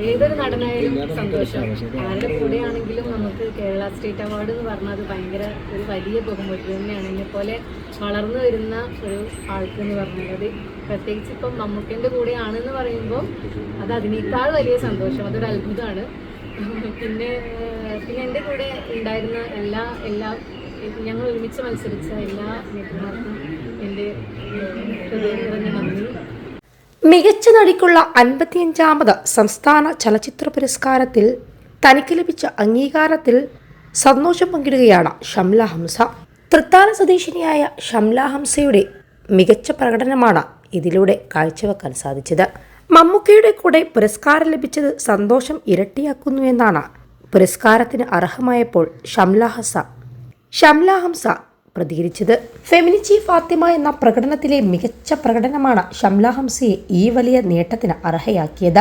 ഏതൊരു നടനായാലും സന്തോഷം. ആരുടെ കൂടെയാണെങ്കിലും നമുക്ക് കേരള സ്റ്റേറ്റ് അവാർഡ് എന്ന് പറഞ്ഞാൽ അത് ഭയങ്കര ഒരു വലിയ ബഹുമതി തന്നെയാണ്. എന്നെപ്പോലെ വളർന്നു വരുന്ന ഒരു ആൾക്ക് എന്ന് പറഞ്ഞാൽ അത് പ്രത്യേകിച്ച് ഇപ്പം മമ്മൂക്കൻ്റെ കൂടെയാണെന്ന് പറയുമ്പോൾ അത് അതിനേക്കാൾ വലിയ സന്തോഷം, അതൊരു അത്ഭുതമാണ്. പിന്നെ എൻ്റെ കൂടെ ഉണ്ടായിരുന്ന എല്ലാ ഞങ്ങൾ ഒരുമിച്ച് മത്സരിച്ച എല്ലാ നേതാക്കന്മാർക്കും എൻ്റെ ഹൃദയം നിറഞ്ഞ നന്ദി. മികച്ച നടിക്കുള്ള 55ാമത് സംസ്ഥാന ചലച്ചിത്ര പുരസ്കാരത്തിൽ തനിക്ക് ലഭിച്ച അംഗീകാരത്തിൽ സന്തോഷം പങ്കിടുകയാണ് ഷംല ഹംസ. തൃത്താല സ്വദേശിനിയായ ഷംല ഹംസയുടെ മികച്ച പ്രകടനമാണ് ഇതിലൂടെ കാഴ്ചവെക്കാൻ സാധിച്ചത്. മമ്മൂക്കയുടെ കൂടെ പുരസ്കാരം ലഭിച്ചത് സന്തോഷം ഇരട്ടിയാക്കുന്നു എന്നാണ് പുരസ്കാരത്തിന് അർഹമായപ്പോൾ ഷംല ഹംസ പ്രതികരിച്ചത്. ഫെമിനിച്ചി ഫാത്തിമ എന്ന പ്രകടനത്തിലെ മികച്ച പ്രകടനമാണ് ഷംല ഹംസയെ ഈ വലിയ നേട്ടത്തിന് അർഹയാക്കിയത്.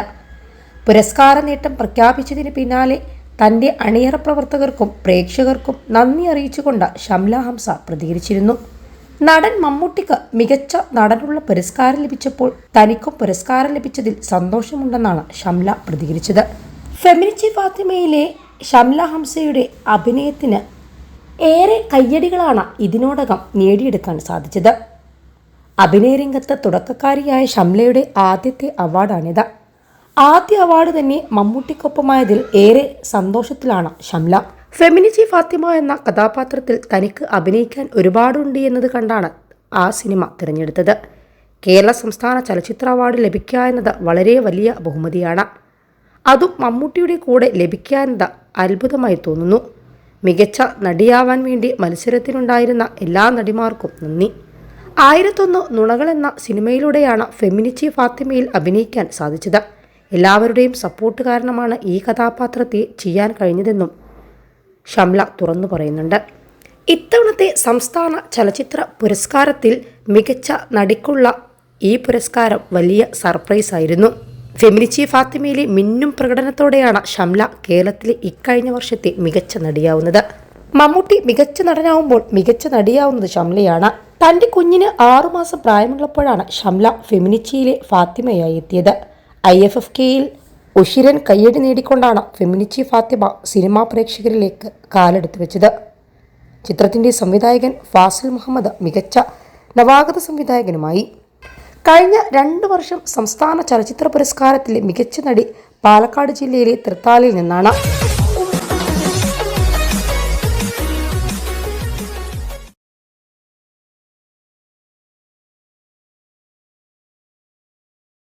പുരസ്കാര നേട്ടം പ്രഖ്യാപിച്ചതിന് പിന്നാലെ തൻ്റെ അണിയറ പ്രവർത്തകർക്കും പ്രേക്ഷകർക്കും നന്ദി അറിയിച്ചുകൊണ്ട് ഷംല ഹംസ പ്രതികരിച്ചിരുന്നു. നടൻ മമ്മൂട്ടിക്ക് മികച്ച നടനുള്ള പുരസ്കാരം ലഭിച്ചപ്പോൾ തനിക്കും പുരസ്കാരം ലഭിച്ചതിൽ സന്തോഷമുണ്ടെന്നാണ് ഷംല പ്രതികരിച്ചത്. ഫെമിനിച്ചി ഫാത്തിമയിലെ ഷംല ഹംസയുടെ അഭിനയത്തിന് ഏറെ കയ്യടികളാണ് ഇതിനോടകം നേടിയെടുക്കാൻ സാധിച്ചത്. അഭിനയരംഗത്ത് തുടക്കക്കാരിയായ ഷംലയുടെ ആദ്യത്തെ അവാർഡാണിത്. ആദ്യ അവാർഡ് തന്നെ മമ്മൂട്ടിക്കൊപ്പമായതിൽ ഏറെ സന്തോഷത്തിലാണ് ഷംല. ഫെമിനിച്ചി ഫാത്തിമ എന്ന കഥാപാത്രത്തിൽ തനിക്ക് അഭിനയിക്കാൻ ഒരുപാടുണ്ട് എന്നത് കണ്ടാണ് ആ സിനിമ തിരഞ്ഞെടുത്തത്. കേരള സംസ്ഥാന ചലച്ചിത്ര അവാർഡ് ലഭിക്കുക എന്നത് വളരെ വലിയ ബഹുമതിയാണ്. അതും മമ്മൂട്ടിയുടെ കൂടെ ലഭിക്കുക എന്നത് അത്ഭുതമായി തോന്നുന്നു. മികച്ച നടിയാവാൻ വേണ്ടി മത്സരത്തിനുണ്ടായിരുന്ന എല്ലാ നടിമാർക്കും നന്ദി. 1001 നുണകൾ എന്ന സിനിമയിലൂടെയാണ് ഫെമിനിച്ചി ഫാത്തിമയിൽ അഭിനയിക്കാൻ സാധിച്ചത്. എല്ലാവരുടെയും സപ്പോർട്ട് കാരണമാണ് ഈ കഥാപാത്രത്തെ ചെയ്യാൻ കഴിഞ്ഞതെന്നും ഷംല തുറന്നു പറയുന്നുണ്ട്. ഇത്തവണത്തെ സംസ്ഥാന ചലച്ചിത്ര പുരസ്കാരത്തിൽ മികച്ച നടിക്കുള്ള ഈ പുരസ്കാരം വലിയ സർപ്രൈസായിരുന്നു. ഫെമിനിച്ചി ഫാത്തിമയിലെ മിന്നും പ്രകടനത്തോടെയാണ് ഷംല കേരളത്തിലെ ഇക്കഴിഞ്ഞ വർഷത്തെ മികച്ച നടിയാവുന്നത്. മമ്മൂട്ടി മികച്ച നടനാവുമ്പോൾ മികച്ച നടിയാവുന്നത് ഷംലയാണ്. തൻ്റെ കുഞ്ഞിന് 6 മാസം പ്രായമുള്ളപ്പോഴാണ് ഷംല ഫെമിനിച്ചിയിലെ ഫാത്തിമയായി എത്തിയത്. IFFKയിൽ ഉഷിരൻ കയ്യടി നേടിക്കൊണ്ടാണ് ഫെമിനിച്ചി ഫാത്തിമ സിനിമാ പ്രേക്ഷകരിലേക്ക് കാലെടുത്തു വെച്ചത്. ചിത്രത്തിൻ്റെ സംവിധായകൻ ഫാസിൽ മുഹമ്മദ് മികച്ച നവാഗത സംവിധായകനുമായി. കഴിഞ്ഞ 2 വർഷം സംസ്ഥാന ചലച്ചിത്ര പുരസ്കാരത്തിലെ മികച്ച നടി പാലക്കാട് ജില്ലയിലെ തൃത്താലയിൽ നിന്നാണ്.